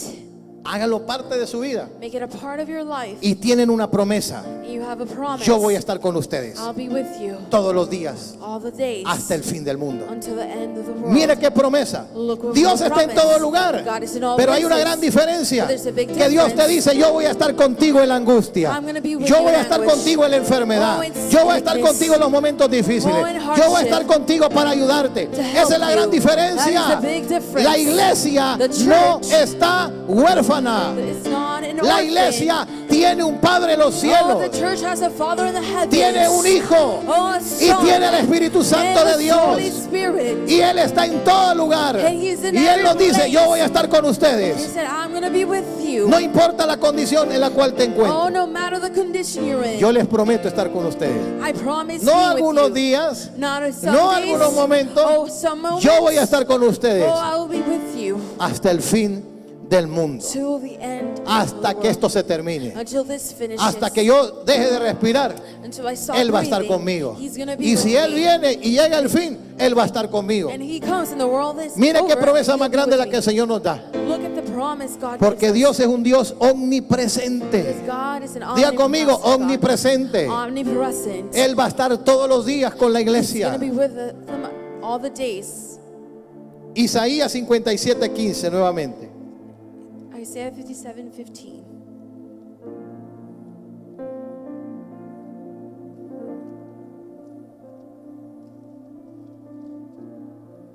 háganlo parte de su vida. Make it a part of your life. Y tienen una promesa: You have a promise. yo voy a estar con ustedes I'll be with you todos los días all the days hasta el fin del mundo. until the end of the world. Mire qué promesa. Look what Dios God está en promised. todo lugar. God is in all Pero hay una places. gran diferencia. But there's a big Que Dios te difference. dice: yo voy a estar contigo en la angustia. I'm gonna be with Yo you voy in a estar anguish. contigo en la enfermedad. Oh, in Yo voy a estar sickness. contigo en los momentos difíciles. Oh, in Yo voy a estar hardship. contigo para ayudarte. To help Esa es la gran you. diferencia. That is the big difference. La iglesia The church no está huérfana. It's not an La orphan. iglesia tiene un Padre en los Oh, cielos. the church has a Father in the heavens. Tiene un Hijo. Oh, a Y Son. tiene el Espíritu Santo and de the Dios. Holy Spirit. Y Él está en todo lugar. And He's in Y Él every nos dice: place. yo voy a estar con He ustedes. said, I'm going to be with you. No importa la condición en la cual te Oh, encuentres. no matter the condition you're in. Yo les prometo estar con ustedes. I promise No to be algunos with you. días, Not a some no days. algunos momentos. Oh, some moments. Yo voy a estar con ustedes Oh, I will be with you hasta el fin del mundo. till the end. Hasta of the que esto world. se termine. Until this finishes. Hasta que yo deje de respirar, Until I stop Él va a estar breathing. conmigo. He's gonna be Y with si Él me. viene y llega el fin, Él va a estar conmigo. And He comes and the world is Mire qué over, promesa and más He'll be grande with la que el me. Señor nos da. Look at the promise God Porque gives Dios us. es un Dios omnipresente. Because God is an Diga conmigo: omnipresent God. omnipresente. Omnipresent. Él va a estar todos los días con la He's iglesia. going to be with them all the days. Isaías 57:15 nuevamente. Isaiah 57:15.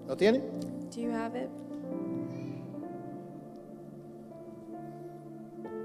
¿Lo tiene? Do you have it?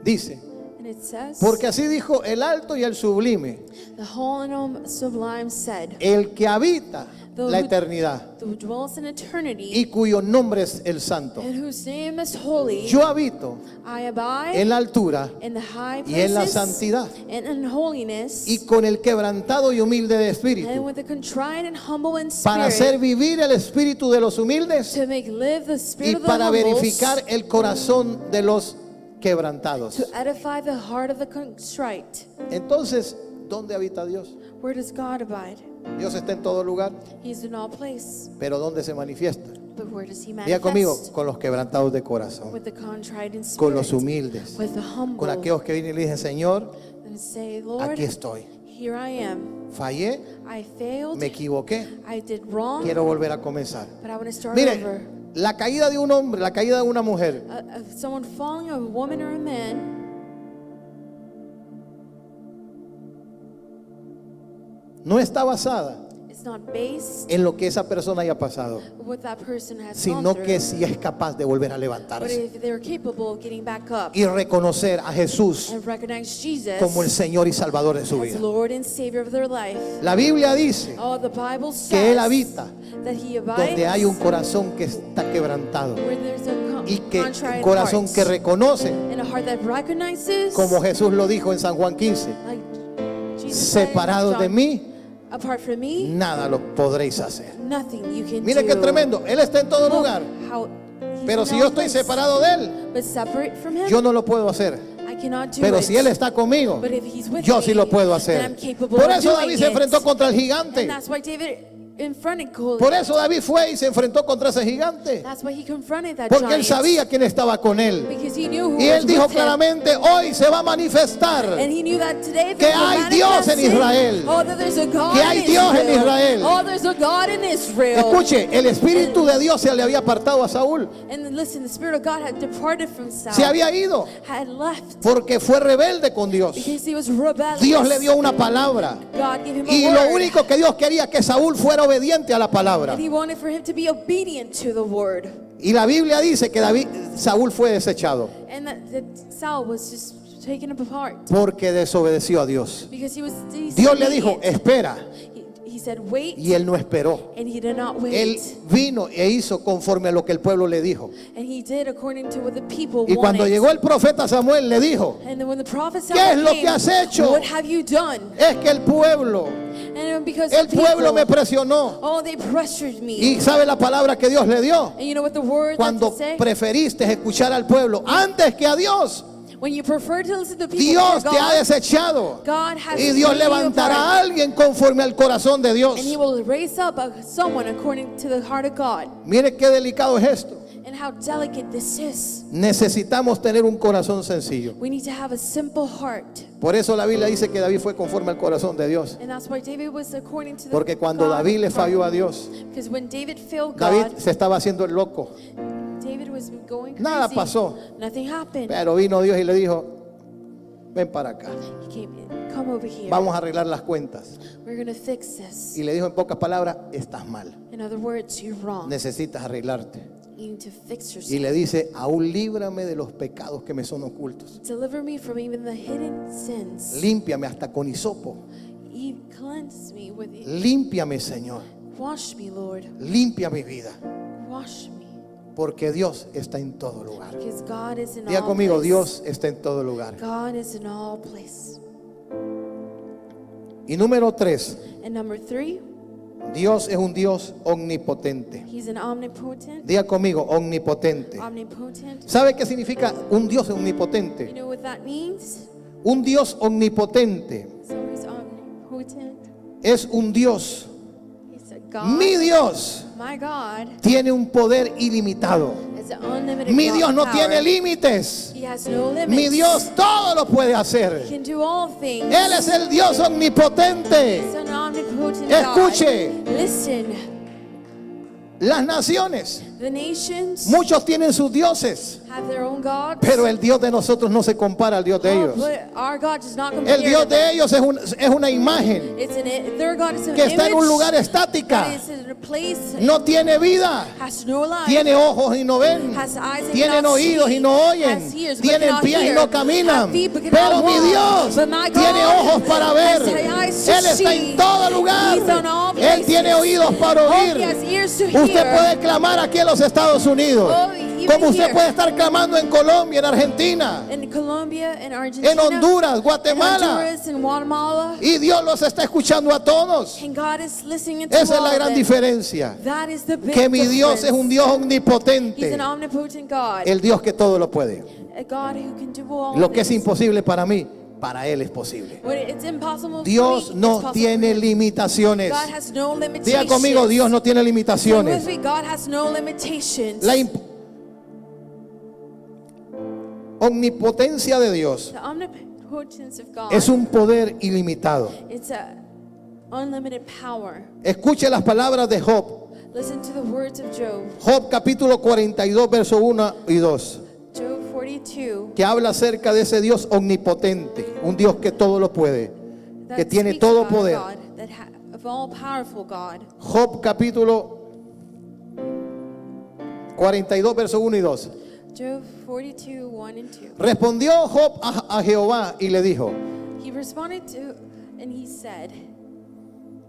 Dice: And it says, porque así dijo el alto y el sublime, the whole and sublime said, el que habita la eternidad who dwells in eternity, y cuyo nombre es el santo. and whose name is holy. Yo habito I abide en la altura in the high y en la places, santidad, and in holiness, y con el quebrantado y humilde de and espíritu, with the contrite and humble in para spirit, hacer vivir el espíritu de los humildes to make live the y spirit of the para humbles, verificar el corazón de los quebrantados. to edify the heart of the contrite. Entonces, ¿dónde habita Dios? Where does God abide? Dios está en todo lugar, He's in all place. pero ¿dónde se manifiesta? But where does he Diga conmigo, manifest? con los quebrantados de corazón, With the contrite in spirit, con los humildes, with the humble, con aquellos que vienen y le dicen, Señor, and say, Lord, aquí estoy. here I am. Fallé, I failed, me equivoqué, I did wrong, quiero volver a comenzar. but I want to start Mire, over. la caída de un hombre, la caída de una mujer, Of someone falling, a woman or a man, no está basada it's not based en lo que esa persona haya pasado, on what that person has sino gone through, que si es capaz de volver a but levantarse if they're capable of getting back up y reconocer a Jesús and recognize Jesus como el Señor y Salvador de su as vida. Lord and Savior of their life. La Biblia dice Oh, the Bible que Él says habita that He donde hay un abides corazón que está quebrantado where there's a y que contrite un corazón heart, que reconoce, and a heart that recognizes, como Jesús lo dijo en San Juan 15, like Jesus said in separados de John, mí, apart from me, nada lo podréis hacer. nothing you can Mire do. qué tremendo, Él está en todo Look lugar, how He's pero in si all yo estoy places. separado de Él, But separate from Him, yo no lo puedo hacer. I cannot do Pero it. si Él está conmigo, But if He's with yo me, sí lo puedo then hacer. I'm capable Por of eso doing David se it. enfrentó contra el gigante. And that's why David confronted Goliath. Por eso David fue y se enfrentó contra ese gigante. That's why he confronted that Porque él giant. sabía quién estaba con él. Because he knew who Y was él dijo with him. claramente, hoy se va a manifestar And he knew that today que hay Dios en Israel. Oh, that there's a God Que hay in Dios en Israel. Oh, there's a God in Israel. Escuche, el Espíritu de Dios se le había apartado a Saúl. And then listen, the Spirit of God had departed from Saul. Se había ido Had left porque fue rebelde con Dios. because he was rebellious. Dios le dio una palabra. God gave him Y a lo word. único que Dios quería que Saúl fuera obediente a la palabra. And he wanted for him to be obedient to the word. Y la Biblia dice que Saúl fue desechado And that Saul was just taken apart porque desobedeció a Dios. because he was Dios le dijo, disobedient. espera. He said, wait, Y él no esperó. and he did not Él wait. vino e hizo conforme a lo que el pueblo le dijo. And he did according to what the people Y cuando wanted. llegó el profeta Samuel le dijo, And then when the prophet ¿qué es Samuel lo came, que has hecho? what have you done? Es que el pueblo And because El the pueblo me people, presionó. oh, they pressured me. Y sabe la palabra que Dios le dio. And you know what the word Cuando that to say? preferiste escuchar al pueblo antes que a Dios, When you prefer to listen to people Dios before te ha God, desechado. God has Y Dios set you levantará a apart. alguien conforme al corazón de Dios. And he will raise up someone according to the heart of God. Mire qué delicado es esto. And how delicate this is. Necesitamos tener un corazón sencillo. We need to have a simple heart. Por eso la Biblia dice que David fue conforme al corazón de Dios. And that's why David was according to the Porque cuando God David le heart. falló a Dios, Because when David failed David God, se estaba haciendo el loco. David was going crazy. Nada pasó. Nothing happened. Pero vino Dios y le dijo, ven para acá. He came in. Come over here. Vamos a arreglar las cuentas. We're going to fix this. Y le dijo en pocas palabras, estás mal. In other words, you're wrong. Necesitas arreglarte. You need to fix Y yourself. le dice, aún líbrame de los pecados que me son ocultos. Deliver me from even the hidden sins. Límpiame hasta con hisopo. Cleanse me with it. Límpiame, Señor. Wash me, Lord. Limpia mi vida. Wash me. Porque Dios está en todo lugar. Because God is in Diga all conmigo, place. Dios está en todo lugar. God is in all place. Y número 3, And number 3, Dios es un Dios omnipotente. He's an omnipotent. Diga conmigo, omnipotente. Omnipotent. ¿Sabe qué significa un Dios You omnipotente? know what that means? Un Dios omnipotente So He's omnipotent. es un Dios. He's a God. Mi Dios My God tiene un poder ilimitado. is an unlimited Mi Dios no power. tiene límites. He has no limits. Mi Dios todo lo puede hacer. He can do all things. Él es el Dios omnipotente. He's an omnipotent Escuche. God. Listen. Las naciones, the nations, muchos tienen sus dioses, have their own gods, pero el Dios de nosotros no se compara al Dios de ellos. but our God does not compare El Dios to them. de ellos es una imagen Their God is an que está en un image lugar estática. that is in a place, No tiene vida. has no life, Tiene ojos y no ven. has eyes and Tienen cannot oídos see, y no oyen. has ears but Tienen cannot pies y hear, no caminan. have feet but Pero cannot mi walk. Dios But my tiene God ojos para ver. has eyes to Él está see. en todo lugar. He's on all Él places. tiene oídos para oír. He has ears to Usted hear. puede clamar aquí en los Estados Unidos. Oh, even Como usted here. puede estar clamando en Colombia, en Argentina, In Colombia, in Argentina, en Honduras, in Guatemala. Honduras, in Guatemala. Y Dios los está escuchando a todos. And God is listening to Esa es all la of gran them. diferencia. That is the big Que mi Dios difference. es un Dios He's omnipotente. an omnipotent God. El Dios que todo lo puede. A God who can do all Lo que es things. imposible para mí, para Él es posible. What it's impossible for Dios me, no it's possible tiene for him. limitaciones. God has no limitations. Diga conmigo, Dios no tiene Say limitaciones. with me, God has no limitations. La omnipotencia de Dios The omnipotence of God, es un poder ilimitado. it's a unlimited power. Escuche las palabras de Job. Listen to the words of Job. Job capítulo 42, verso 1 y 2. Job 42. Que habla acerca de ese Dios omnipotente. Un Dios que todo lo puede. That Que tiene speaks todo about a poder. God that of all powerful God. Job capítulo 42, verso 1 y 2. Job 42, 1 and 2. Respondió Job a Jehová y le dijo, He responded to, and he said,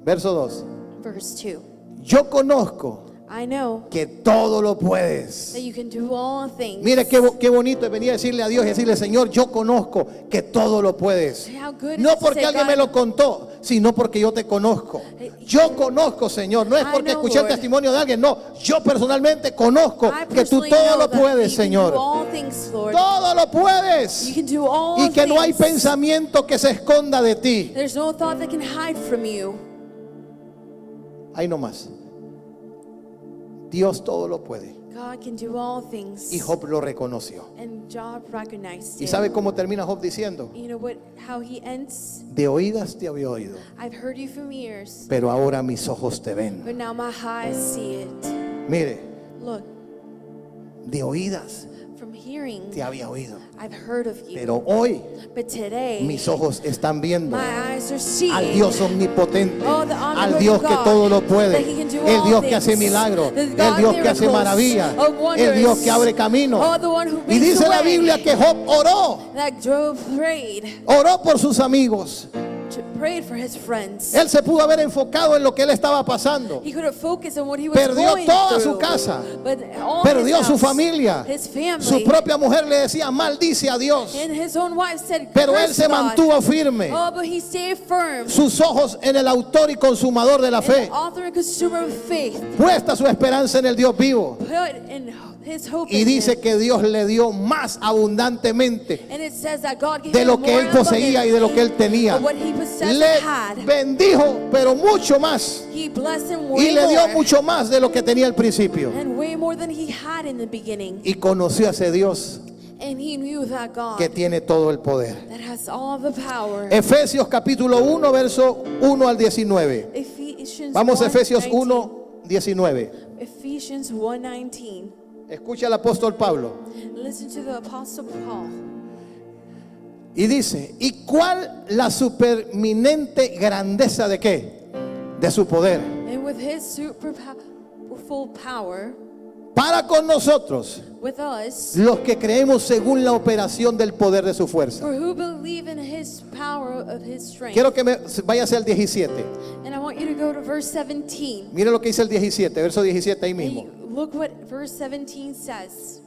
verso 2, verse 2, yo conozco I know que todo lo puedes. that you can do all things. Mire qué bonito es venir a decirle a Dios y decirle, Señor, yo conozco que todo lo puedes. How good No is it to porque say, alguien God, me lo contó, sino porque yo te conozco. Yo conozco, Señor. No es I porque know, escuché el Lord. testimonio de alguien. No, yo personalmente conozco I que tú personally todo know lo that puedes, you can Señor. do all things, Lord. Todo lo puedes. You can do all Y que no hay things. pensamiento que se esconda de ti. There's no thought that can hide from you. Ahí nomás. Dios todo lo puede. God can do all things. Y Job lo reconoció. And Job recognized ¿Y it. sabe cómo termina Job diciendo? You know what? How he ends? De oídas te había oído, I've heard you from ears, pero ahora mis ojos te ven. but now my eyes see it. Mire, Look, de oídas from hearing, te había oído, I've heard of you. pero hoy But today, mis ojos están viendo my eyes are seeing al Dios omnipotente, Oh, the al omnipotent Dios que God, todo lo puede, that he can do el all Dios que hace things, milagros, the el God Dios que hace miracles, maravillas, of wonders, el Dios que abre camino. oh, the one who Y makes dice the la way. Biblia que Job That Job prayed oró por sus amigos. prayed for his friends. Él se pudo haber enfocado en lo que él estaba pasando. He could have focused on what he was Perdió going toda through. su casa. But all Perdió his su house, familia. his family, Su propia mujer le decía, maldice a Dios. and his own wife said, Pero él "Curse se God." mantuvo firme. Oh, but he stayed firm. Sus ojos en el autor y consumador de la And fe. the author and consumer of faith Puesta su esperanza en el Dios vivo. put in his hope Y in dice him. que Dios le dio más abundantemente And it says that God gave de him lo que more él poseía y de lo que él abundantly tenía. of what he possessed Le and had. bendijo, pero mucho más. He blessed him Y way le dio more, mucho más de lo que tenía al principio. and way more than he had in the beginning. Y conoció a ese Dios And he knew that God que tiene todo el poder. that has all the power. Efesios capítulo 1, verso 1 al 19. Ephesians Vamos a Efesios 1:19. 1, 19. Ephesians 1:19. Escucha al apóstol Pablo. Listen to the Apostle Paul. Y dice, ¿y cuál la superminente grandeza de qué? De su poder. And with his super powerful power, Para con nosotros, with us, los que creemos según la operación del poder de su fuerza. for who believe in his power of his strength. Quiero que me vaya hacia el 17. And I want you to go to verse 17. Mire lo que dice el 17, verso 17 ahí And mismo. look what verse 17 says.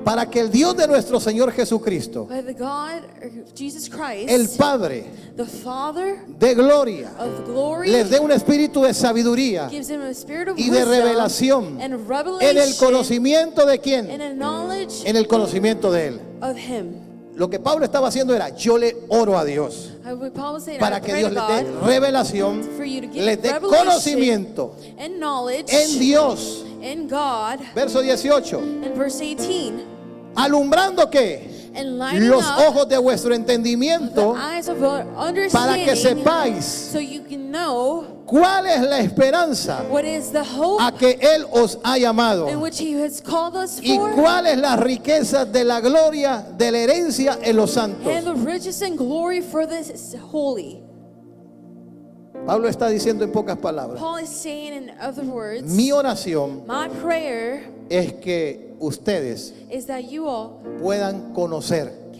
Para que el Dios de nuestro Señor Jesucristo, By the God, or Jesus Christ, el Padre the Father de gloria, of glory, les dé un espíritu de sabiduría gives him a spirit of y de wisdom revelación and en revelation el conocimiento de and quién, a knowledge en el conocimiento de Él. of him. Lo que Pablo estaba haciendo era, yo le oro a Dios Paul was saying, para I que pray Dios to les dé God revelación, for you to give les dé revelation conocimiento and knowledge en Dios. in God. Verso 18. And verse 18, Alumbrando qué? los ojos de vuestro entendimiento para que sepáis cuál es la esperanza a que Él os ha llamado y cuál es la riqueza de la gloria de la herencia en los santos. Pablo está diciendo en pocas palabras, mi oración es que ustedes puedan conocer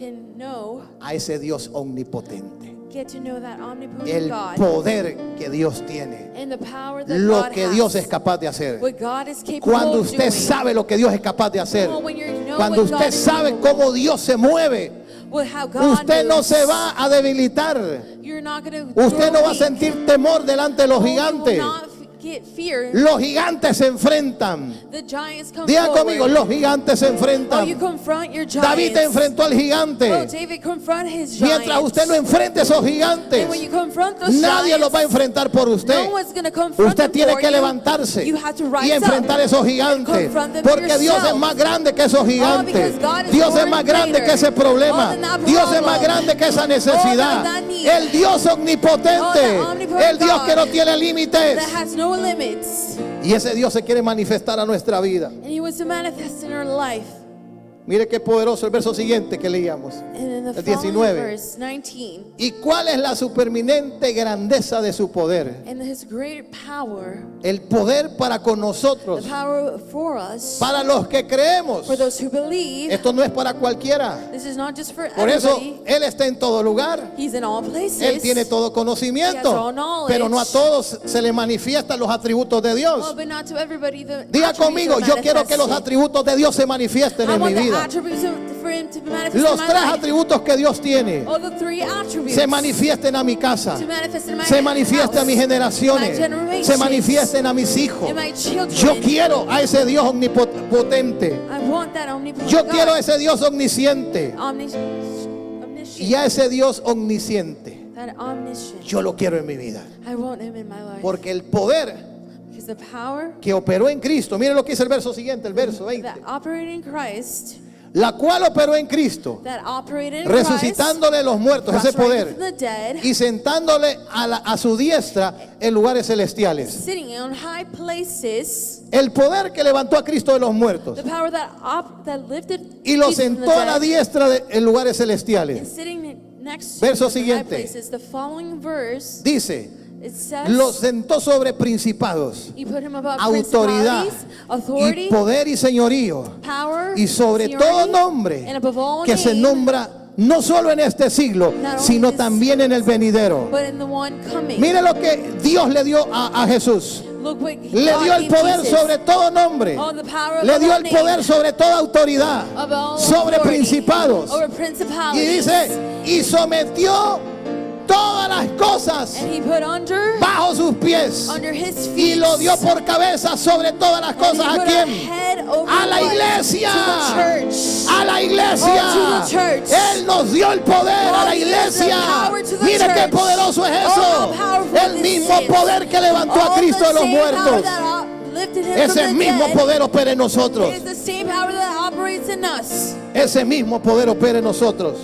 a ese Dios omnipotente, el poder que Dios tiene, lo que Dios es capaz de hacer. Cuando usted sabe lo que Dios es capaz de hacer, cuando usted sabe cómo Dios se mueve, usted no se va a debilitar. Usted no va a sentir temor delante de los gigantes. Los gigantes se enfrentan. Diga conmigo, los gigantes se enfrentan. David enfrentó al gigante. Mientras usted no enfrente a esos gigantes, nadie los va a enfrentar por usted. Usted tiene que levantarse y enfrentar a esos gigantes, porque Dios es más grande que esos gigantes. Dios es más grande que ese problema. Dios es más grande que esa necesidad. El Dios omnipotente, el Dios que no tiene límites. Y ese Dios se quiere manifestar a nuestra vida. Mire qué poderoso el verso siguiente que leíamos, el 19. ¿Y cuál es la superminente grandeza de su poder? El poder para con nosotros, para los que creemos. Esto no es para cualquiera. Por eso Él está en todo lugar. Él tiene todo conocimiento, pero no a todos se le manifiestan los atributos de Dios. Diga conmigo, yo quiero que los atributos de Dios se manifiesten en mi vida. Los tres atributos que Dios tiene se manifiesten a mi casa, se manifiesten a mis generaciones, se manifiesten a mis hijos. Yo quiero a ese Dios omnipotente. Yo quiero a ese Dios omnisciente. Y a ese Dios omnisciente yo lo quiero en mi vida, porque el poder que operó en Cristo, mire lo que dice el verso siguiente, el verso 20, la cual operó en Cristo, resucitándole los muertos, ese poder, y sentándole a su diestra en lugares celestiales. El poder que levantó a Cristo de los muertos y lo sentó a la diestra en lugares celestiales. Verso siguiente dice: los sentó sobre principados, autoridad y poder y señorío, y sobre todo nombre que se nombra no solo en este siglo, sino también en el venidero. Mire lo que Dios le dio a Jesús. Le dio el poder sobre todo nombre. Le dio el poder sobre toda autoridad, sobre principados. Y dice, y sometió todas las cosas bajo sus pies, y lo dio por cabeza sobre todas las cosas. ¿A quién? A la iglesia. A la iglesia. Él nos dio el poder a la iglesia. Mire qué poderoso es eso. El mismo poder que levantó a Cristo de los muertos, ese mismo poder opera en nosotros. Ese mismo poder opera en nosotros.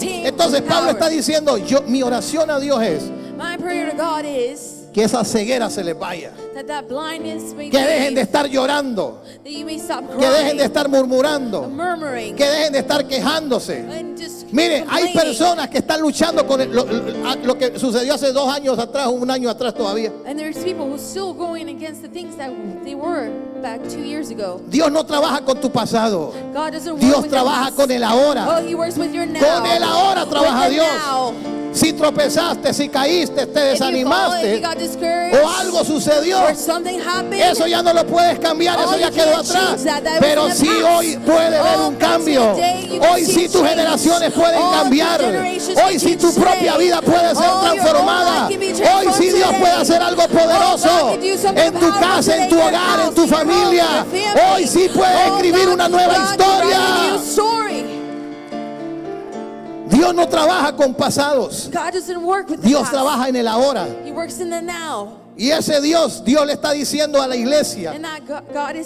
Entonces Pablo está diciendo, mi oración a Dios es que esa ceguera se les vaya, que dejen de estar llorando, que dejen de estar murmurando, que dejen de estar quejándose. Mire, hay personas que están luchando con lo que sucedió hace 2 años atrás, 1 año atrás todavía. Dios no trabaja con tu pasado. Dios trabaja con el ahora. Con el ahora trabaja Dios. Si tropezaste, si caíste, te desanimaste o algo sucedió, eso ya no lo puedes cambiar, eso ya quedó atrás. Pero sí hoy puede haber un cambio. Hoy sí tus generaciones pueden cambiar. Hoy sí tu propia vida puede ser transformada. Hoy sí Dios puede hacer algo poderoso en tu casa, en tu hogar, en tu familia. Hoy sí puede escribir una nueva historia. Dios no trabaja con pasados. Dios trabaja en el ahora. Y ese Dios le está diciendo a la iglesia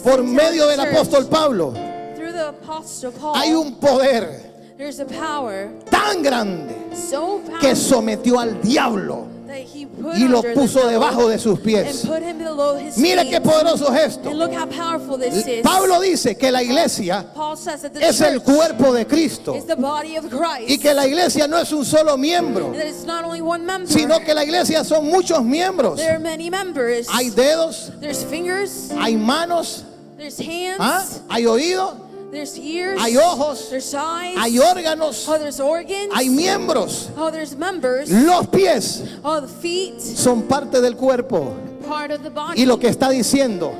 por medio del apóstol Pablo, hay un poder There's a power tan grande so powerful que sometió al diablo y lo puso debajo de sus pies. Mire qué poderoso es esto. Pablo dice que la iglesia es el cuerpo de Cristo y que la iglesia no es un solo miembro, sino que la iglesia son muchos miembros. Hay dedos, hay manos, hay oídos, hay ojos, hay órganos, hay miembros. Los pies son parte del cuerpo. Y lo que está diciendo,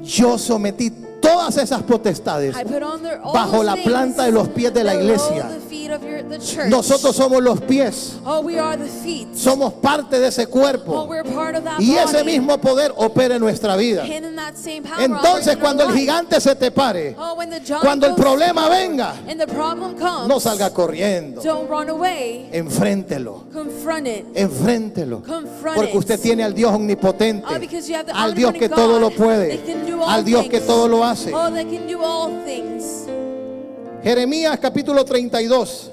yo sometí todas esas potestades bajo la planta de los pies de la iglesia. Nosotros somos los pies. Somos parte de ese cuerpo. Y ese mismo poder opera en nuestra vida. Entonces, cuando el gigante se te pare, cuando el problema venga, no salga corriendo. Enfréntelo. Enfréntelo. Porque usted tiene al Dios omnipotente, al Dios que todo lo puede, al Dios que todo lo hace. Jeremías capítulo 32,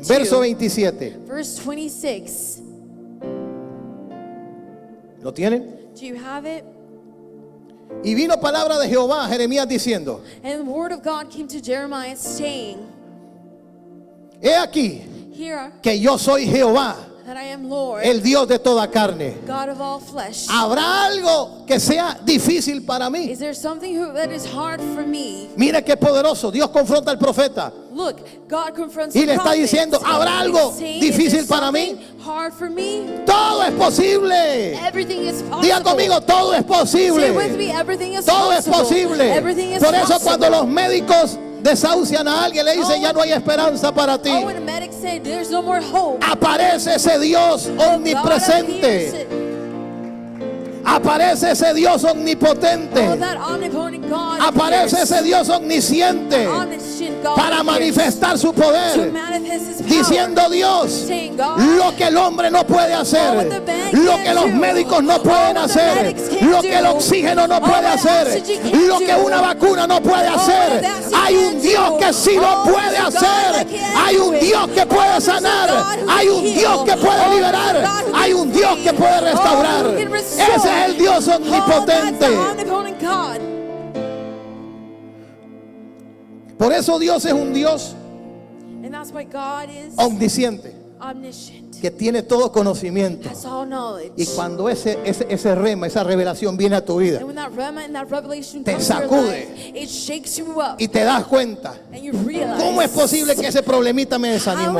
verso 27. ¿Lo tienen? Y vino palabra de Jehová a Jeremías diciendo: He aquí que yo soy Jehová, el Dios de toda carne. ¿Habrá algo que sea difícil para mí? Mira qué poderoso. Dios confronta al profeta y le está diciendo: ¿habrá algo difícil para mí? Todo es posible. Diga conmigo: todo es posible. Todo es posible. Por eso cuando los médicos desahucian a alguien, le dicen: ya no hay esperanza para ti. Aparece ese Dios omnipresente. Aparece ese Dios omnipotente. Aparece ese Dios omnisciente para manifestar su poder, diciendo: Dios, lo que el hombre no puede hacer, lo que los médicos no pueden hacer, lo que el oxígeno no puede hacer, lo que una vacuna no puede hacer, hay un Dios que sí lo puede hacer. Hay un Dios que puede sanar, hay un Dios que puede liberar, hay un Dios que puede restaurar. Ese es el Dios omnipotente. Por eso Dios es un Dios omnisciente, que tiene todo conocimiento. Y cuando ese rema, esa revelación viene a tu vida, te sacude y te das cuenta: ¿cómo es posible que ese problemita me desanimó?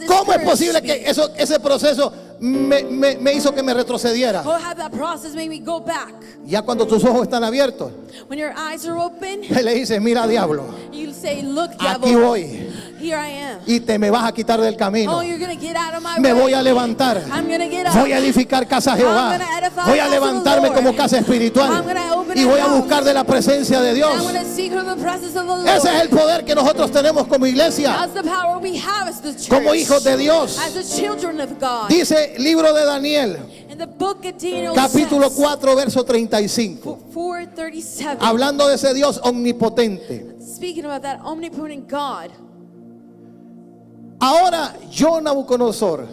¿Cómo es posible que ese proceso me hizo que me retrocediera? Ya cuando tus ojos están abiertos, le dices: mira, diablo, aquí voy, y te me vas a quitar del camino. Me voy a levantar, voy a edificar casa a Jehová, voy a levantarme como casa espiritual y voy a buscar de la presencia de Dios. Ese es el poder que nosotros tenemos como iglesia, como hijos de Dios. Dice el libro de Daniel, capítulo 4, verso 35, hablando de ese Dios omnipotente. Ahora yo, Nabucodonosor,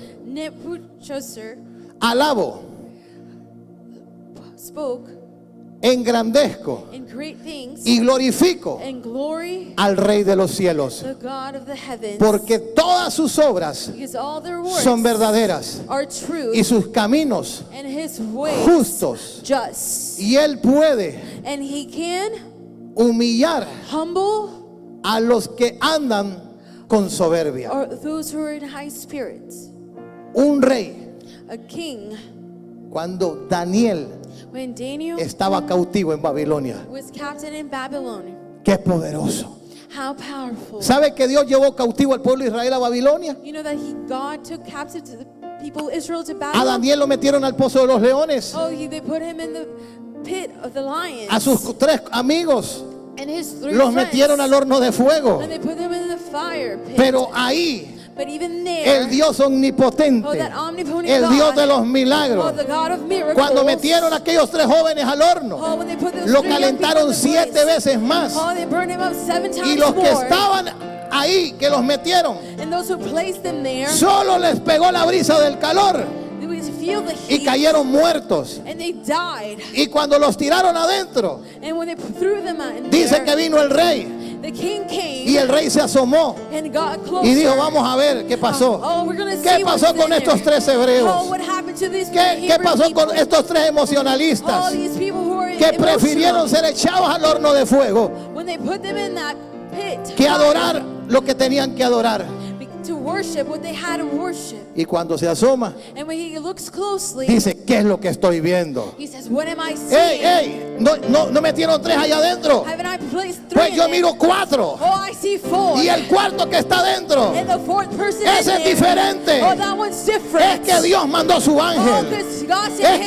alabo, engrandezco y glorifico al Rey de los cielos, porque todas sus obras son verdaderas y sus caminos justos, y Él puede humillar a los que andan con soberbia. Un rey, cuando Daniel estaba cautivo en Babilonia, qué poderoso. ¿Sabe que Dios llevó cautivo al pueblo de Israel a Babilonia? A Daniel lo metieron al pozo de los leones. A sus 3 amigos los metieron al horno de fuego. Pero ahí But even there, el Dios omnipotente, el Dios de los milagros, cuando metieron a aquellos 3 jóvenes al horno, lo calentaron 7 veces más. Y los que estaban ahí, que los metieron, solo les pegó la brisa del calor y cayeron muertos. Y cuando los tiraron adentro, dice que vino el rey. Y el rey se asomó y dijo: vamos a ver qué pasó. ¿Qué pasó con estos 3 hebreos? ¿Qué pasó con estos 3 emocionalistas que prefirieron ser echados al horno de fuego que adorar lo que tenían que adorar? Y cuando se asoma, dice: ¿qué es lo que estoy viendo? Ey, no metieron 3 allá adentro. Pues yo miro 4. Y el cuarto que está adentro, ese es diferente. Es que Dios mandó su ángel.